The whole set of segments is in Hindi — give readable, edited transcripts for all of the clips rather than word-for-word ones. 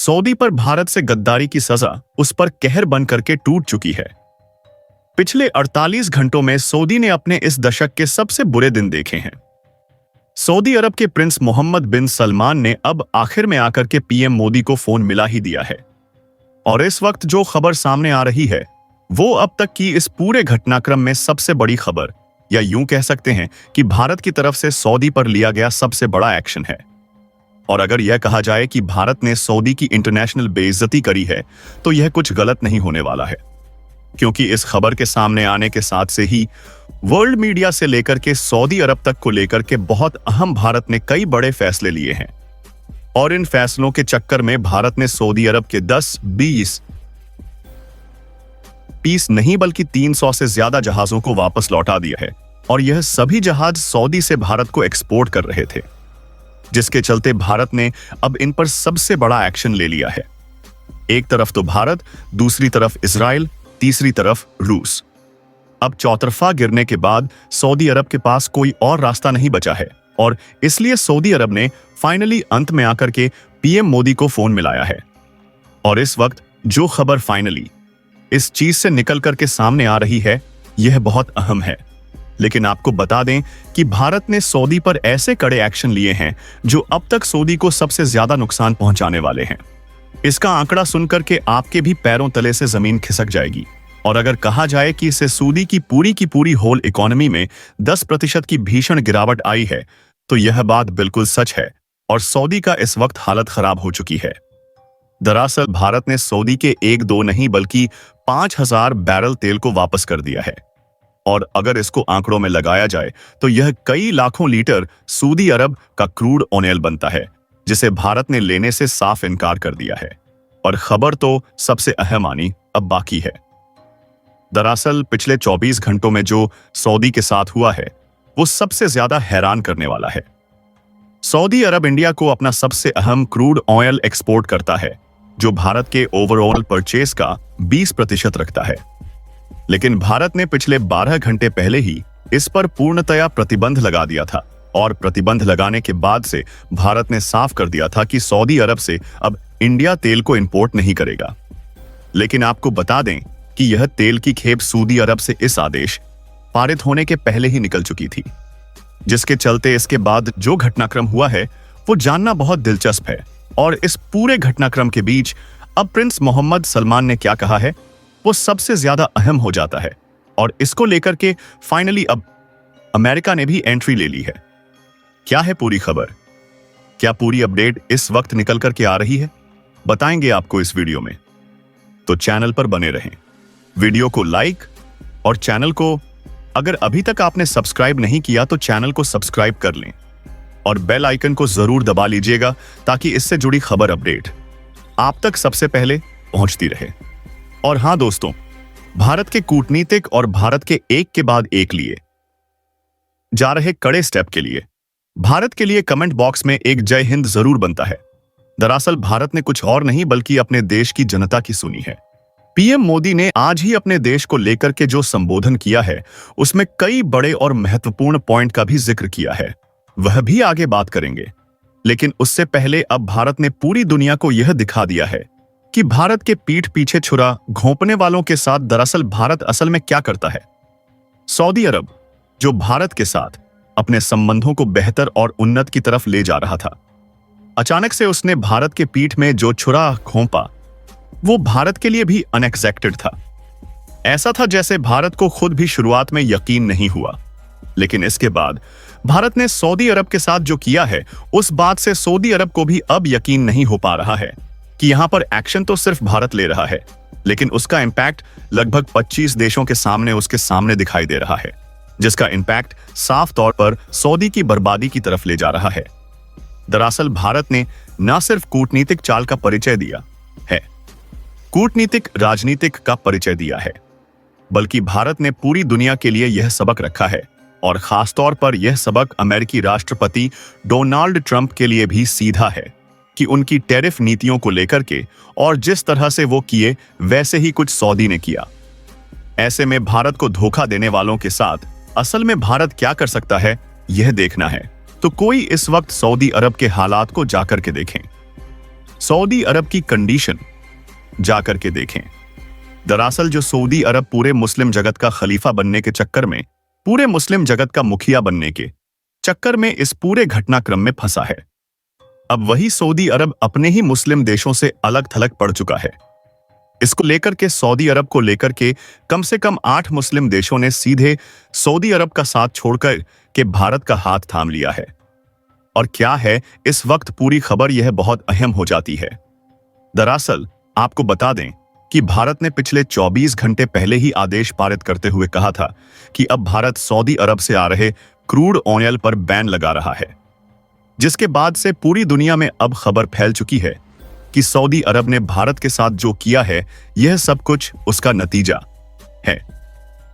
सऊदी पर भारत से गद्दारी की सजा उस पर कहर बन करके टूट चुकी है। पिछले 48 घंटों में सऊदी ने अपने इस दशक के सबसे बुरे दिन देखे हैं। सऊदी अरब के प्रिंस मोहम्मद बिन सलमान ने अब आखिर में आकर के पीएम मोदी को फोन मिला ही दिया है। और इस वक्त जो खबर सामने आ रही है वो अब तक की इस पूरे घटनाक्रम में सबसे बड़ी खबर, या यूं कह सकते हैं कि भारत की तरफ से सऊदी पर लिया गया सबसे बड़ा एक्शन है। और अगर यह कहा जाए कि भारत ने सऊदी की इंटरनेशनल बेइज्जती करी है तो यह कुछ गलत नहीं होने वाला है, क्योंकि इस खबर के सामने आने के साथ से ही वर्ल्ड मीडिया से लेकर के सऊदी अरब तक को लेकर के बहुत अहम भारत ने कई बड़े फैसले लिए हैं। और इन फैसलों के चक्कर में भारत ने सऊदी अरब के 10-20 पीस नहीं बल्कि 300 से ज्यादा जहाजों को वापस लौटा दिया है। और यह सभी जहाज सऊदी से भारत को एक्सपोर्ट कर रहे थे, जिसके चलते भारत ने अब इन पर सबसे बड़ा एक्शन ले लिया है। एक तरफ तो भारत, दूसरी तरफ इजराइल, तीसरी तरफ रूस। अब चौतरफा गिरने के बाद सऊदी अरब के पास कोई और रास्ता नहीं बचा है और इसलिए सऊदी अरब ने फाइनली अंत में आकर के पीएम मोदी को फोन मिलाया है। और इस वक्त जो खबर फाइनली इस चीज से निकल करके सामने आ रही है यह बहुत अहम है। लेकिन आपको बता दें कि भारत ने सऊदी पर ऐसे कड़े एक्शन लिए हैं जो अब तक सऊदी को सबसे ज्यादा नुकसान पहुंचाने वाले हैं। इसका आंकड़ा सुनकर के आपके भी पैरों तले से जमीन खिसक जाएगी। और अगर कहा जाए कि इससे सऊदी की पूरी होल इकोनॉमी में 10% की भीषण गिरावट आई है तो यह बात बिल्कुल सच है और सऊदी का इस वक्त हालत खराब हो चुकी है। दरअसल भारत ने सऊदी के 1-2 नहीं बल्कि 5000 बैरल तेल को वापस कर दिया है। और अगर इसको आंकड़ों में लगाया जाए तो यह कई लाखों लीटर सऊदी अरब का क्रूड ऑयल बनता है, जिसे भारत ने लेने से साफ इनकार कर दिया है। और खबर तो सबसे अहम आनी अब बाकी है। दरअसल पिछले 24 घंटों में जो सऊदी के साथ हुआ है वो सबसे ज्यादा हैरान करने वाला है। सऊदी अरब इंडिया को अपना सबसे अहम क्रूड ऑयल एक्सपोर्ट करता है, जो भारत के ओवरऑल परचेज का 20% रखता है। लेकिन भारत ने पिछले 12 घंटे पहले ही इस पर पूर्णतया प्रतिबंध लगा दिया था। और प्रतिबंध लगाने के बाद से भारत ने साफ कर दिया था कि सऊदी अरब से अब इंडिया तेल को इंपोर्ट नहीं करेगा। लेकिन आपको बता दें कि यह तेल की खेप सऊदी अरब से इस आदेश पारित होने के पहले ही निकल चुकी थी, जिसके चलते इसके बाद जो घटनाक्रम हुआ है वो जानना बहुत दिलचस्प है। और इस पूरे घटनाक्रम के बीच अब प्रिंस मोहम्मद सलमान ने क्या कहा है वो सबसे ज्यादा अहम हो जाता है। और इसको लेकर के फाइनली अब अमेरिका ने भी एंट्री ले ली है। क्या है पूरी खबर, क्या पूरी अपडेट इस वक्त निकल करके आ रही है, बताएंगे आपको इस वीडियो में। तो चैनल पर बने रहें, वीडियो को लाइक और चैनल को अगर अभी तक आपने सब्सक्राइब नहीं किया तो चैनल को सब्सक्राइब कर लें और बेल आइकन को जरूर दबा लीजिएगा ताकि इससे जुड़ी खबर अपडेट आप तक सबसे पहले पहुंचती रहे। और हां दोस्तों, भारत के कूटनीतिक और भारत के एक के बाद एक लिए जा रहे कड़े स्टेप के लिए भारत के लिए कमेंट बॉक्स में एक जय हिंद जरूर बनता है। दरअसल भारत ने कुछ और नहीं बल्कि अपने देश की जनता की सुनी है। पीएम मोदी ने आज ही अपने देश को लेकर के जो संबोधन किया है उसमें कई बड़े और महत्वपूर्ण पॉइंट का भी जिक्र किया है, वह भी आगे बात करेंगे। लेकिन उससे पहले अब भारत ने पूरी दुनिया को यह दिखा दिया है कि भारत के पीठ पीछे छुरा घोंपने वालों के साथ दरअसल भारत असल में क्या करता है। सऊदी अरब जो भारत के साथ अपने संबंधों को बेहतर और उन्नत की तरफ ले जा रहा था, अचानक से उसने भारत के पीठ में जो छुरा घोंपा वो भारत के लिए भी अनएक्सपेक्टेड था। ऐसा था जैसे भारत को खुद भी शुरुआत में यकीन नहीं हुआ। लेकिन इसके बाद भारत ने सऊदी अरब के साथ जो किया है उस बात से सऊदी अरब को भी अब यकीन नहीं हो पा रहा है कि यहां पर एक्शन तो सिर्फ भारत ले रहा है, लेकिन उसका इंपैक्ट लगभग 25 देशों के सामने उसके सामने दिखाई दे रहा है, जिसका इंपैक्ट साफ तौर पर सऊदी की बर्बादी की तरफ ले जा रहा है। दरअसल भारत ने न सिर्फ कूटनीतिक चाल का परिचय दिया है, कूटनीतिक राजनीतिक का परिचय दिया है, बल्कि भारत ने पूरी दुनिया के लिए यह सबक रखा है। और खास तौर पर यह सबक अमेरिकी राष्ट्रपति डोनाल्ड ट्रंप के लिए भी सीधा है कि उनकी टैरिफ नीतियों को लेकर के और जिस तरह से वो किए वैसे ही कुछ सऊदी ने किया। ऐसे में भारत को धोखा देने वालों के साथ असल में भारत क्या कर सकता है यह देखना है तो कोई इस वक्त सऊदी अरब के हालात को जाकर के देखें। सऊदी अरब की कंडीशन जाकर के देखें। दरअसल जो सऊदी अरब पूरे मुस्लिम जगत का खलीफा बनने के चक्कर में, पूरे मुस्लिम जगत का मुखिया बनने के चक्कर में इस पूरे घटनाक्रम में फंसा है। अब वही सऊदी अरब अपने ही मुस्लिम देशों से अलग थलग पड़ चुका है। इसको लेकर के सऊदी अरब को लेकर के कम से कम 8 मुस्लिम देशों ने सीधे सऊदी अरब का साथ छोड़कर के भारत का हाथ थाम लिया है। और क्या है इस वक्त पूरी खबर, यह बहुत अहम हो जाती है। दरअसल आपको बता दें कि भारत ने पिछले 24 घंटे पहले ही आदेश पारित करते हुए कहा था कि अब भारत सऊदी अरब से आ रहे क्रूड ऑयल पर बैन लगा रहा है, जिसके बाद से पूरी दुनिया में अब खबर फैल चुकी है कि सऊदी अरब ने भारत के साथ जो किया है यह सब कुछ उसका नतीजा है।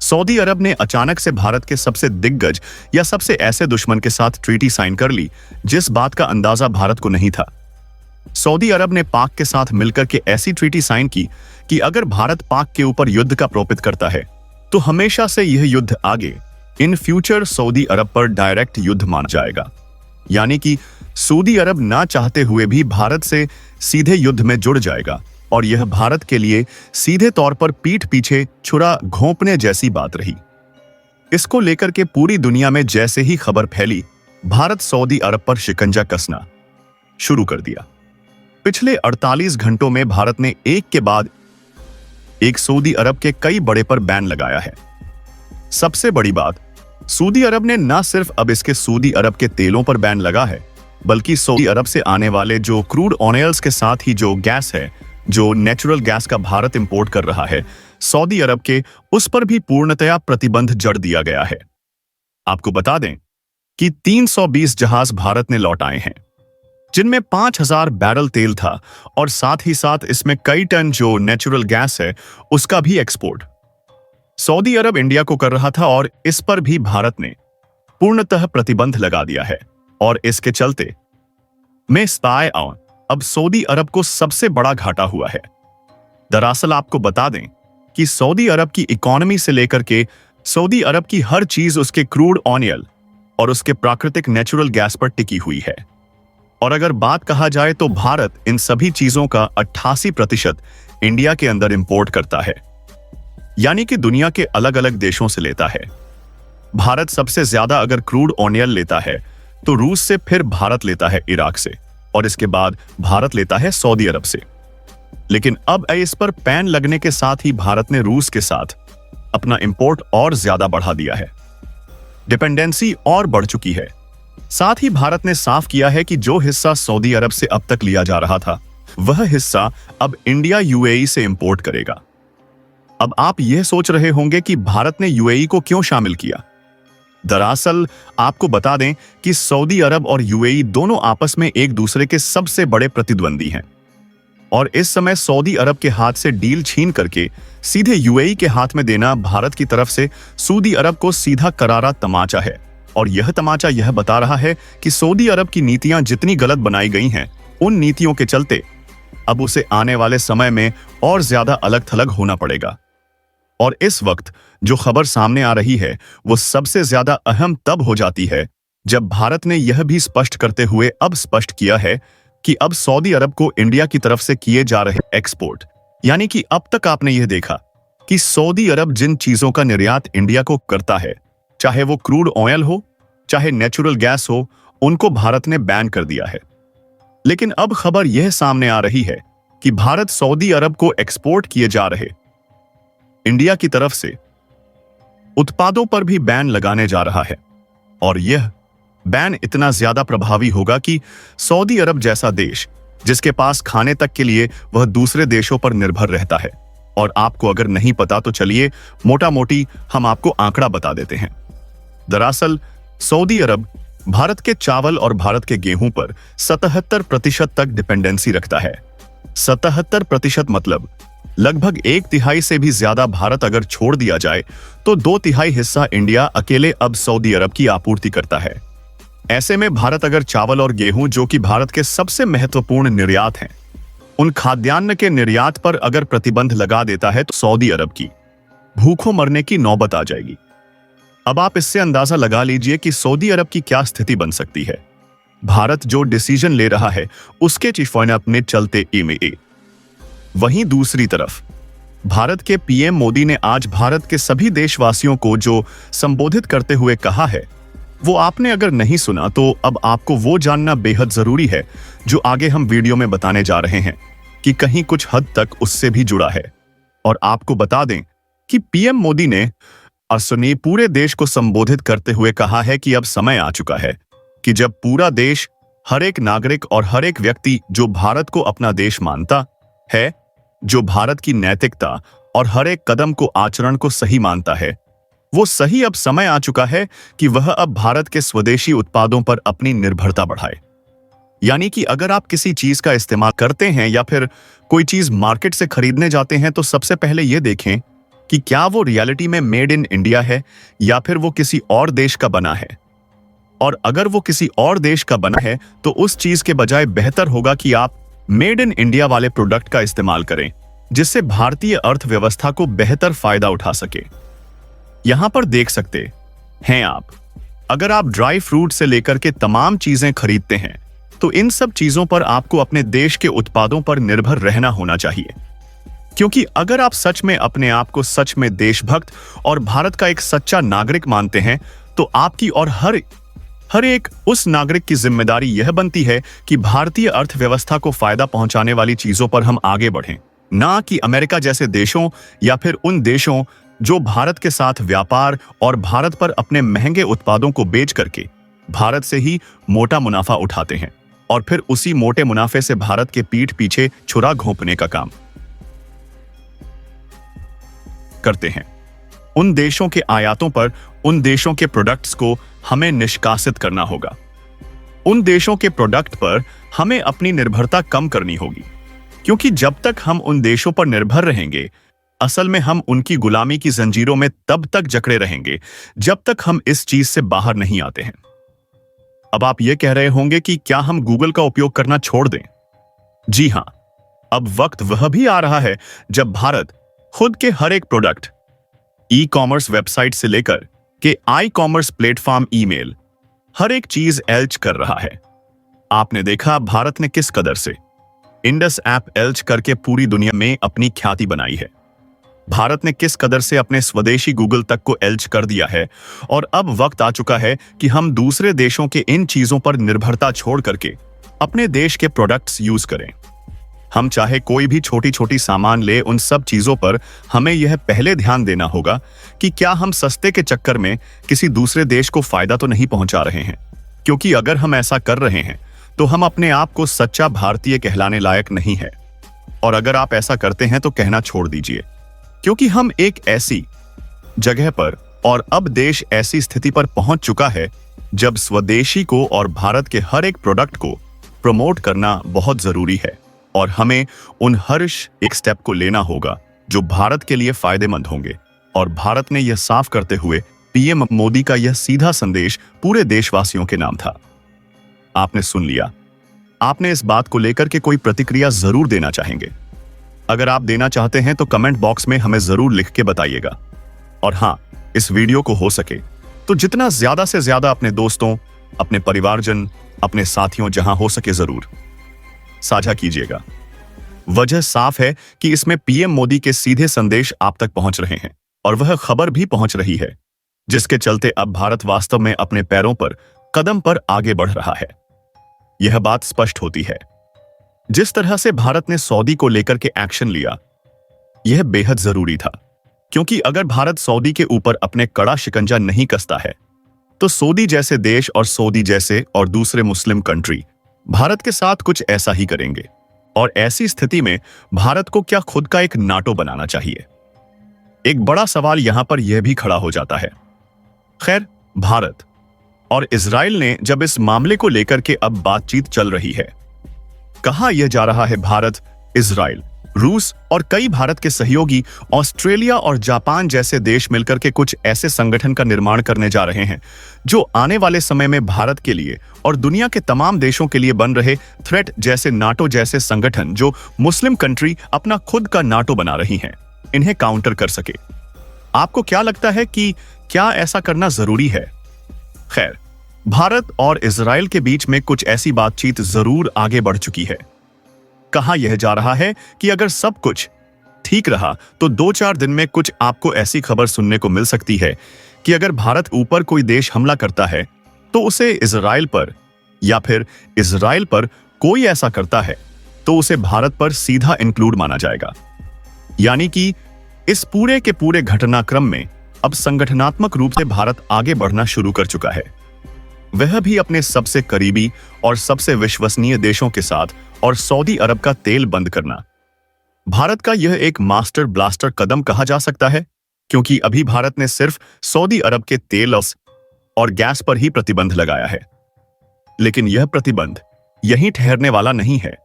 सऊदी अरब ने अचानक से भारत के सबसे दिग्गज या सबसे ऐसे दुश्मन के साथ ट्रीटी साइन कर ली जिस बात का अंदाजा भारत को नहीं था। सऊदी अरब ने पाक के साथ मिलकर के ऐसी ट्रीटी साइन की कि अगर भारत पाक के ऊपर युद्ध का प्रोपित करता है तो हमेशा से यह युद्ध आगे इन फ्यूचर सऊदी अरब पर डायरेक्ट युद्ध माना जाएगा। यानी कि सऊदी अरब ना चाहते हुए भी भारत से सीधे युद्ध में जुड़ जाएगा और यह भारत के लिए सीधे तौर पर पीठ पीछे छुरा घोंपने जैसी बात रही। इसको लेकर के पूरी दुनिया में जैसे ही खबर फैली, भारत सऊदी अरब पर शिकंजा कसना शुरू कर दिया। पिछले 48 घंटों में भारत ने एक के बाद एक सऊदी अरब के कई बड़े पर बैन लगाया है। सबसे बड़ी बात, सऊदी अरब ने न सिर्फ अब इसके सऊदी अरब के तेलों पर बैन लगा है, बल्कि सऊदी अरब से आने वाले जो क्रूड ऑयल्स के साथ ही जो गैस है, जो नेचुरल गैस का भारत इंपोर्ट कर रहा है सऊदी अरब के, उस पर भी पूर्णतया प्रतिबंध जड़ दिया गया है। आपको बता दें कि 320 जहाज भारत ने लौटाए हैं, जिनमें 5000 बैरल तेल था और साथ ही साथ इसमें कई टन जो नेचुरल गैस है उसका भी एक्सपोर्ट सऊदी अरब इंडिया को कर रहा था और इस पर भी भारत ने पूर्णतः प्रतिबंध लगा दिया है। और इसके चलते में स्पाई ऑन अब सऊदी अरब को सबसे बड़ा घाटा हुआ है। दरअसल आपको बता दें कि सऊदी अरब की इकोनॉमी से लेकर के सऊदी अरब की हर चीज उसके क्रूड ऑयल और उसके प्राकृतिक नेचुरल गैस पर टिकी हुई है। और अगर बात कहा जाए तो भारत इन सभी चीजों का 88% इंडिया के अंदर इंपोर्ट करता है, यानी कि दुनिया के अलग अलग देशों से लेता है। भारत सबसे ज्यादा अगर क्रूड ऑयल लेता है तो रूस से, फिर भारत लेता है इराक से और इसके बाद भारत लेता है सऊदी अरब से। लेकिन अब इस पर बैन लगने के साथ ही भारत ने रूस के साथ अपना इंपोर्ट और ज्यादा बढ़ा दिया है, डिपेंडेंसी और बढ़ चुकी है। साथ ही भारत ने साफ किया है कि जो हिस्सा सऊदी अरब से अब तक लिया जा रहा था वह हिस्सा अब इंडिया यूएई से इंपोर्ट करेगा। अब आप यह सोच रहे होंगे कि भारत ने यूएई को क्यों शामिल किया। दरअसल आपको बता दें कि सऊदी अरब और यूएई दोनों आपस में एक दूसरे के सबसे बड़े प्रतिद्वंदी हैं और इस समय सऊदी अरब के हाथ से डील छीन करके सीधे यूएई के हाथ में देना भारत की तरफ से सऊदी अरब को सीधा करारा तमाचा है। और यह तमाचा यह बता रहा है कि सऊदी अरब की नीतियां जितनी गलत बनाई गई हैं, उन नीतियों के चलते अब उसे आने वाले समय में और ज्यादा अलग थलग होना पड़ेगा। और इस वक्त जो खबर सामने आ रही है वो सबसे ज्यादा अहम तब हो जाती है जब भारत ने यह भी स्पष्ट करते हुए अब स्पष्ट किया है कि अब सऊदी अरब को इंडिया की तरफ से किए जा रहे एक्सपोर्ट, यानी कि अब तक आपने यह देखा कि सऊदी अरब जिन चीजों का निर्यात इंडिया को करता है, चाहे वो क्रूड ऑयल हो चाहे नेचुरल गैस हो, उनको भारत ने बैन कर दिया है। लेकिन अब खबर यह सामने आ रही है कि भारत सऊदी अरब को एक्सपोर्ट किए जा रहे इंडिया की तरफ से उत्पादों पर भी बैन लगाने जा रहा है। और यह बैन इतना ज्यादा प्रभावी होगा कि सऊदी अरब जैसा देश जिसके पास खाने तक के लिए वह दूसरे देशों पर निर्भर रहता है, और आपको अगर नहीं पता तो चलिए मोटा मोटी हम आपको आंकड़ा बता देते हैं। दरअसल सऊदी अरब भारत के चावल और भारत के गेहूं पर 77% तक डिपेंडेंसी रखता है। 77% मतलब लगभग 1/3 से भी ज्यादा भारत अगर छोड़ दिया जाए तो 2/3 हिस्सा इंडिया अकेले अब सऊदी अरब की आपूर्ति करता है। ऐसे में भारत अगर चावल और गेहूं, जो कि भारत के सबसे महत्वपूर्ण निर्यात हैं, उन खाद्यान्न के निर्यात पर अगर प्रतिबंध लगा देता है तो सऊदी अरब की भूखों मरने की नौबत आ जाएगी। अब आप इससे अंदाजा लगा लीजिए कि सऊदी अरब की क्या स्थिति बन सकती है। भारत जो डिसीजन ले रहा है उसके चिफोनअप में चलते ईमेल। वहीं दूसरी तरफ भारत के पीएम मोदी ने आज भारत के सभी देशवासियों को जो संबोधित करते हुए कहा है, वो आपने अगर नहीं सुना तो अब आपको वो जानना बेहद जरूरी है, जो आगे हम वीडियो में बताने जा रहे हैं कि कहीं कुछ हद तक उससे भी जुड़ा है। और आपको बता दें कि पीएम मोदी ने सुनिए पूरे देश को संबोधित करते हुए कहा है कि अब समय आ चुका है कि जब पूरा देश, हर एक नागरिक और हर एक व्यक्ति जो भारत को अपना देश मानता है, जो भारत की नैतिकता और हर एक कदम को आचरण को सही मानता है, वो सही अब समय आ चुका है कि वह अब भारत के स्वदेशी उत्पादों पर अपनी निर्भरता बढ़ाए। यानी कि अगर आप किसी चीज का इस्तेमाल करते हैं या फिर कोई चीज मार्केट से खरीदने जाते हैं तो सबसे पहले यह देखें कि क्या वो रियलिटी में मेड इन इंडिया है या फिर वो किसी और देश का बना है। और अगर वो किसी और देश का बना है तो उस चीज के बजाय बेहतर होगा कि आप मेड इन इंडिया वाले प्रोडक्ट का इस्तेमाल करें, जिससे भारतीय अर्थव्यवस्था को बेहतर फायदा उठा सके। यहां पर देख सकते हैं आप, अगर आप ड्राई फ्रूट से लेकर के तमाम चीजें खरीदते हैं तो इन सब चीजों पर आपको अपने देश के उत्पादों पर निर्भर रहना होना चाहिए। क्योंकि अगर आप सच में अपने आप को सच में देशभक्त और भारत का एक सच्चा नागरिक मानते हैं तो आपकी और हर एक उस नागरिक की जिम्मेदारी यह बनती है कि भारतीय अर्थव्यवस्था को फायदा पहुंचाने वाली चीजों पर हम आगे बढ़ें, ना कि अमेरिका जैसे देशों या फिर उन देशों जो भारत के साथ व्यापार और भारत पर अपने महंगे उत्पादों को बेच करके भारत से ही मोटा मुनाफा उठाते हैं और फिर उसी मोटे मुनाफे से भारत के पीठ पीछे छुरा घोंपने का काम करते हैं। उन देशों के आयातों पर, उन देशों के प्रोडक्ट्स को हमें निष्कासित करना होगा। उन देशों के प्रोडक्ट पर हमें अपनी निर्भरता कम करनी होगी, क्योंकि जब तक हम उन देशों पर निर्भर रहेंगे, असल में हम उनकी गुलामी की जंजीरों में तब तक जकड़े रहेंगे जब तक हम इस चीज से बाहर नहीं आते हैं। अब आप यह कह रहे होंगे कि क्या हम गूगल का उपयोग करना छोड़ दें? जी हां, अब वक्त वह भी आ रहा है जब भारत खुद के हर एक प्रोडक्ट, ई कॉमर्स वेबसाइट से लेकर के आई कॉमर्स प्लेटफॉर्म, ईमेल, हर एक चीज एल्च कर रहा है। आपने देखा भारत ने किस कदर से इंडस ऐप एल्च करके पूरी दुनिया में अपनी ख्याति बनाई है। भारत ने किस कदर से अपने स्वदेशी गूगल तक को एल्च कर दिया है। और अब वक्त आ चुका है कि हम दूसरे देशों के इन चीजों पर निर्भरता छोड़ करके अपने देश के प्रोडक्ट्स यूज करें। हम चाहे कोई भी छोटी छोटी सामान ले, उन सब चीजों पर हमें यह पहले ध्यान देना होगा कि क्या हम सस्ते के चक्कर में किसी दूसरे देश को फायदा तो नहीं पहुंचा रहे हैं। क्योंकि अगर हम ऐसा कर रहे हैं तो हम अपने आप को सच्चा भारतीय कहलाने लायक नहीं है। और अगर आप ऐसा करते हैं तो कहना छोड़ दीजिए, क्योंकि हम एक ऐसी जगह पर और अब देश ऐसी स्थिति पर पहुंच चुका है जब स्वदेशी को और भारत के हर एक प्रोडक्ट को प्रमोट करना बहुत जरूरी है। और हमें उन हर एक स्टेप को लेना होगा जो भारत के लिए फायदेमंद होंगे। और भारत ने यह साफ करते हुए पीएम मोदी का यह सीधा संदेश पूरे देशवासियों के नाम था। आपने सुन लिया। आपने इस बात को लेकर के कोई प्रतिक्रिया जरूर देना चाहेंगे? अगर आप देना चाहते हैं तो कमेंट बॉक्स में हमें जरूर लिख के बताइएगा। और हाँ, इस वीडियो को हो सके तो जितना ज्यादा से ज्यादा अपने दोस्तों, अपने परिवारजन, अपने साथियों, जहां हो सके जरूर साझा कीजिएगा। वजह साफ है कि इसमें पीएम मोदी के सीधे संदेश आप तक पहुंच रहे हैं और वह खबर भी पहुंच रही है, जिसके चलते अब भारत वास्तव में अपने पैरों पर कदम पर आगे बढ़ रहा है। यह बात स्पष्ट होती है। जिस तरह से भारत ने सऊदी को लेकर के एक्शन लिया, यह बेहद जरूरी था। क्योंकि अगर भारत सऊदी के ऊपर अपने कड़ा शिकंजा नहीं कसता है तो सऊदी जैसे देश और सऊदी जैसे और दूसरे मुस्लिम कंट्री भारत के साथ कुछ ऐसा ही करेंगे। और ऐसी स्थिति में भारत को क्या खुद का एक नाटो बनाना चाहिए? एक बड़ा सवाल यहां पर यह भी खड़ा हो जाता है। खैर, भारत और इजराइल ने जब इस मामले को लेकर के अब बातचीत चल रही है, कहा यह जा रहा है भारत, इजराइल, रूस और कई भारत के सहयोगी ऑस्ट्रेलिया और जापान जैसे देश मिलकर के कुछ ऐसे संगठन का निर्माण करने जा रहे हैं जो आने वाले समय में भारत के लिए और दुनिया के तमाम देशों के लिए बन रहे थ्रेट जैसे नाटो जैसे संगठन, जो मुस्लिम कंट्री अपना खुद का नाटो बना रही हैं, इन्हें काउंटर कर सके। आपको क्या लगता है कि क्या ऐसा करना जरूरी है? खैर, भारत और इजराइल के बीच में कुछ ऐसी बातचीत जरूर आगे बढ़ चुकी है। कहा यह जा रहा है कि अगर सब कुछ ठीक रहा तो 2-4 दिन में कुछ आपको ऐसी खबर सुनने को मिल सकती है कि अगर भारत ऊपर कोई देश हमला करता है तो उसे इजराइल पर, या फिर इजराइल पर कोई ऐसा करता है तो उसे भारत पर सीधा इंक्लूड माना जाएगा। यानी कि इस पूरे के पूरे घटनाक्रम में अब संगठनात्मक रूप से भारत आगे बढ़ना शुरू कर चुका है, वह भी अपने सबसे करीबी और सबसे विश्वसनीय देशों के साथ, और सऊदी अरब का तेल बंद करना। भारत का यह एक मास्टर ब्लास्टर कदम कहा जा सकता है, क्योंकि अभी भारत ने सिर्फ सऊदी अरब के तेल और गैस पर ही प्रतिबंध लगाया है। लेकिन यह प्रतिबंध यहीं ठहरने वाला नहीं है।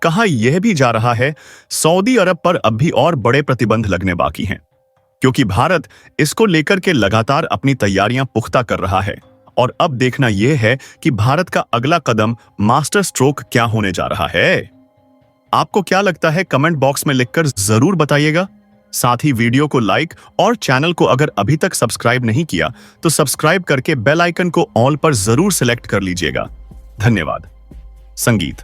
कहा यह भी जा रहा है सऊदी अरब पर अब भी और बड़े प्रतिबंध लगने बाकी हैं, क्योंकि भारत इसको लेकर के लगातार अपनी तैयारियां पुख्ता कर रहा है। और अब देखना यह है कि भारत का अगला कदम मास्टर स्ट्रोक क्या होने जा रहा है। आपको क्या लगता है कमेंट बॉक्स में लिखकर जरूर बताइएगा। साथ ही वीडियो को लाइक और चैनल को अगर अभी तक सब्सक्राइब नहीं किया तो सब्सक्राइब करके बेल आइकन को ऑल पर जरूर सिलेक्ट कर लीजिएगा। धन्यवाद। संगीत।